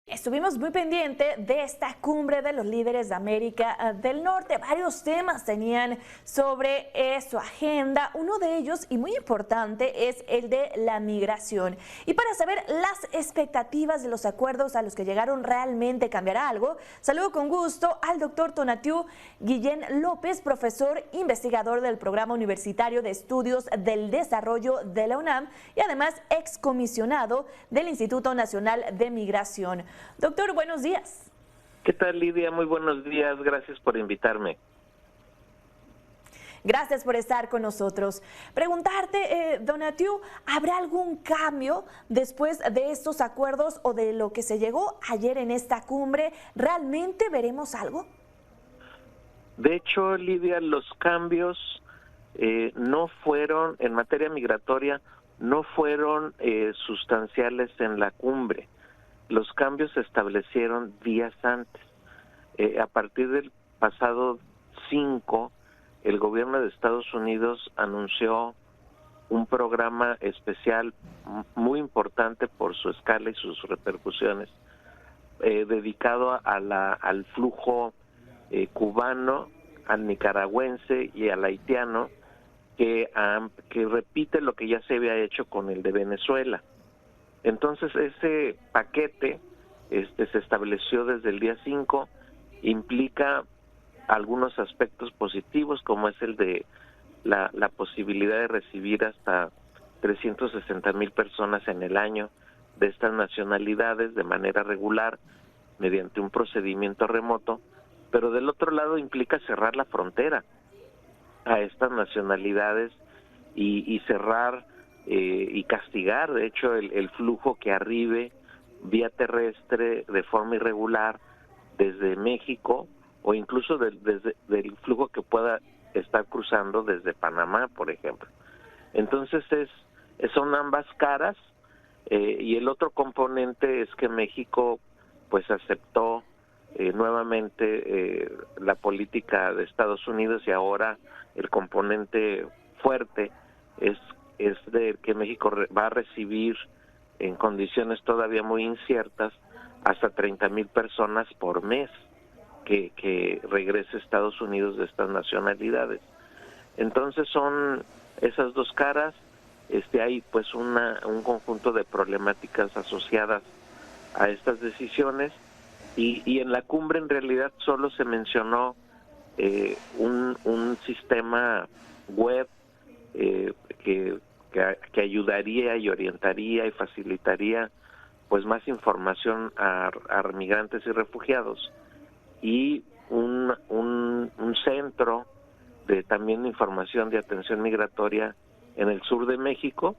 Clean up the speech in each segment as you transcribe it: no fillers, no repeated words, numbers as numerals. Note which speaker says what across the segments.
Speaker 1: Estuvimos muy pendientes de esta cumbre de los líderes de América del Norte. Varios temas tenían sobre su agenda. Uno de ellos, y muy importante, es el de la migración. Y para saber las expectativas de los acuerdos a los que llegaron, ¿realmente cambiará algo? Saludo con gusto al doctor Tonatiuh Guillén López, profesor investigador del Programa Universitario de Estudios del Desarrollo de la UNAM y además excomisionado del Instituto Nacional de Migración. Doctor, buenos días.
Speaker 2: ¿Qué tal, Lidia? Muy buenos días. Gracias por invitarme.
Speaker 1: Gracias por estar con nosotros. Preguntarte, Tonatiuh, ¿habrá algún cambio después de estos acuerdos o de lo que se llegó ayer en esta cumbre? ¿Realmente veremos algo?
Speaker 2: De hecho, Lidia, los cambios no fueron, en materia migratoria, no fueron sustanciales en la cumbre. Los cambios se establecieron días antes. A partir del pasado 5, el gobierno de Estados Unidos anunció un programa especial muy importante por su escala y sus repercusiones, dedicado al flujo cubano, al nicaragüense y al haitiano, que repite lo que ya se había hecho con el de Venezuela. Entonces ese paquete se estableció desde el día 5, implica algunos aspectos positivos, como es el de la posibilidad de recibir hasta 360,000 personas en el año de estas nacionalidades de manera regular mediante un procedimiento remoto, pero del otro lado implica cerrar la frontera a estas nacionalidades y cerrar y castigar, de hecho, el flujo que arribe vía terrestre de forma irregular desde México o incluso del flujo que pueda estar cruzando desde Panamá, por ejemplo. Entonces son ambas caras, y el otro componente es que México pues aceptó nuevamente la política de Estados Unidos, y ahora el componente fuerte es de que México va a recibir en condiciones todavía muy inciertas hasta 30,000 personas por mes que regrese a Estados Unidos de estas nacionalidades. Entonces son esas dos caras. Hay pues un conjunto de problemáticas asociadas a estas decisiones, y en la cumbre en realidad solo se mencionó un sistema web que ayudaría y orientaría y facilitaría pues más información a migrantes y refugiados, y un centro de también información de atención migratoria en el sur de México,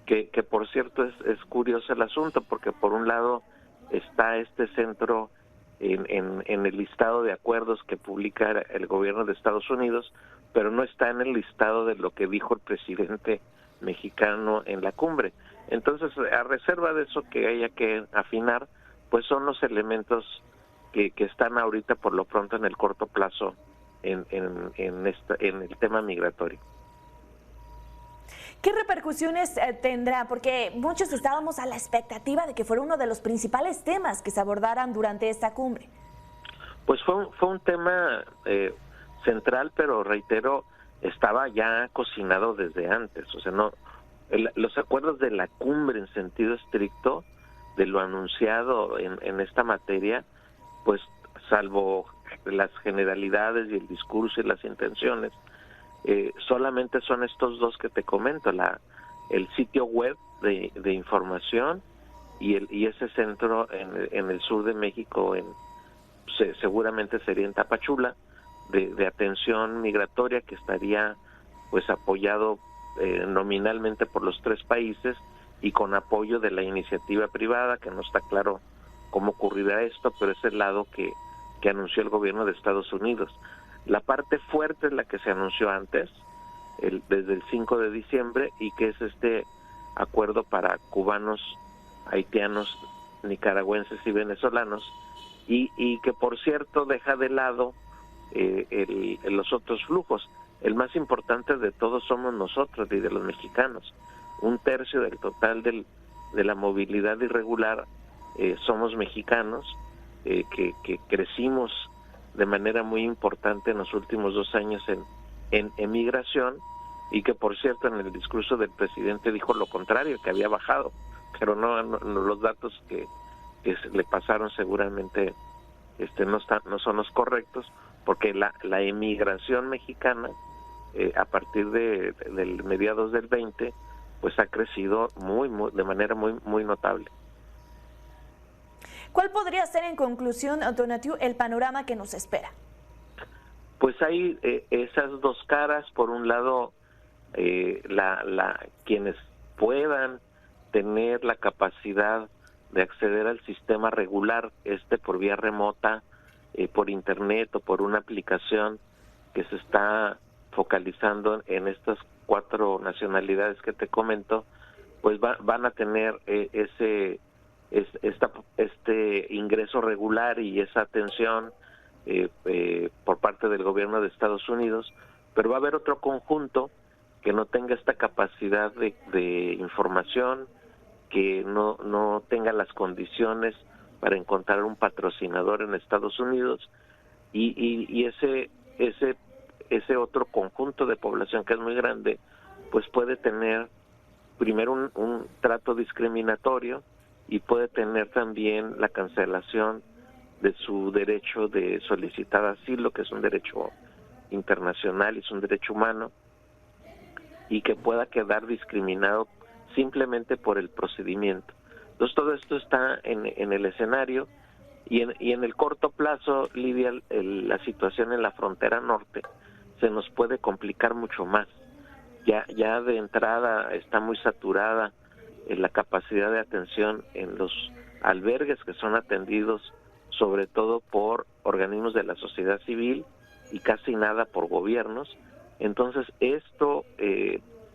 Speaker 2: que por cierto es curioso el asunto, porque por un lado está este centro en el listado de acuerdos que publica el gobierno de Estados Unidos, pero no está en el listado de lo que dijo el presidente mexicano en la cumbre. Entonces, a reserva de eso que haya que afinar, pues son los elementos que están ahorita por lo pronto en el corto plazo en el tema migratorio.
Speaker 1: ¿Qué repercusiones tendrá? Porque muchos estábamos a la expectativa de que fuera uno de los principales temas que se abordaran durante esta cumbre.
Speaker 2: Pues fue un tema central, pero reitero, estaba ya cocinado desde antes. O sea, los acuerdos de la cumbre en sentido estricto de lo anunciado en esta materia, pues salvo las generalidades y el discurso y las intenciones, solamente son estos dos que te comento, el sitio web de información y ese centro en el sur de México, seguramente sería en Tapachula, de atención migratoria, que estaría pues apoyado nominalmente por los tres países y con apoyo de la iniciativa privada, que no está claro cómo ocurrirá esto, pero es el lado que anunció el gobierno de Estados Unidos. La parte fuerte es la que se anunció antes, desde el 5 de diciembre, y que es este acuerdo para cubanos, haitianos, nicaragüenses y venezolanos, y que por cierto deja de lado los otros flujos. El más importante de todos somos nosotros y de los mexicanos. 1/3 del total de la movilidad irregular somos mexicanos, que crecimos de manera muy importante en los últimos 2 años en emigración, y que por cierto en el discurso del presidente dijo lo contrario, que había bajado, pero no los datos que le pasaron seguramente no son los correctos, porque la emigración mexicana a partir del mediados del 20 pues ha crecido de manera muy notable.
Speaker 1: ¿Cuál podría ser, en conclusión, Tonatiuh, el panorama que nos espera?
Speaker 2: Pues hay esas dos caras. Por un lado, quienes puedan tener la capacidad de acceder al sistema regular, por vía remota, por internet o por una aplicación que se está focalizando en estas 4 nacionalidades que te comento, pues van a tener este ingreso regular y esa atención por parte del gobierno de Estados Unidos, pero va a haber otro conjunto que no tenga esta capacidad de información, que no tenga las condiciones para encontrar un patrocinador en Estados Unidos, y ese otro conjunto de población, que es muy grande, pues puede tener primero un trato discriminatorio, y puede tener también la cancelación de su derecho de solicitar asilo, que es un derecho internacional y es un derecho humano, y que pueda quedar discriminado simplemente por el procedimiento. Entonces todo esto está en el escenario, y en el corto plazo, Lidia, la situación en la frontera norte se nos puede complicar mucho más. Ya de entrada está muy saturada la capacidad de atención en los albergues, que son atendidos sobre todo por organismos de la sociedad civil y casi nada por gobiernos. Entonces esto,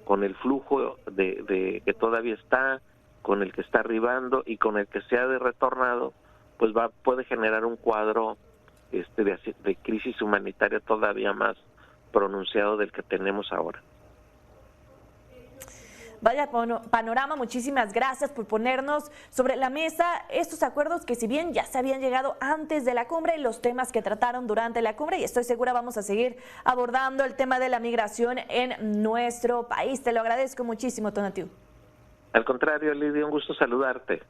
Speaker 2: con el flujo de que todavía está, con el que está arribando y con el que se ha retornado, pues puede generar un cuadro de crisis humanitaria todavía más pronunciado del que tenemos ahora.
Speaker 1: Vaya panorama, muchísimas gracias por ponernos sobre la mesa estos acuerdos que, si bien ya se habían llegado antes de la cumbre, los temas que trataron durante la cumbre, y estoy segura vamos a seguir abordando el tema de la migración en nuestro país. Te lo agradezco muchísimo, Tonatiuh.
Speaker 2: Al contrario, Lidia, un gusto saludarte.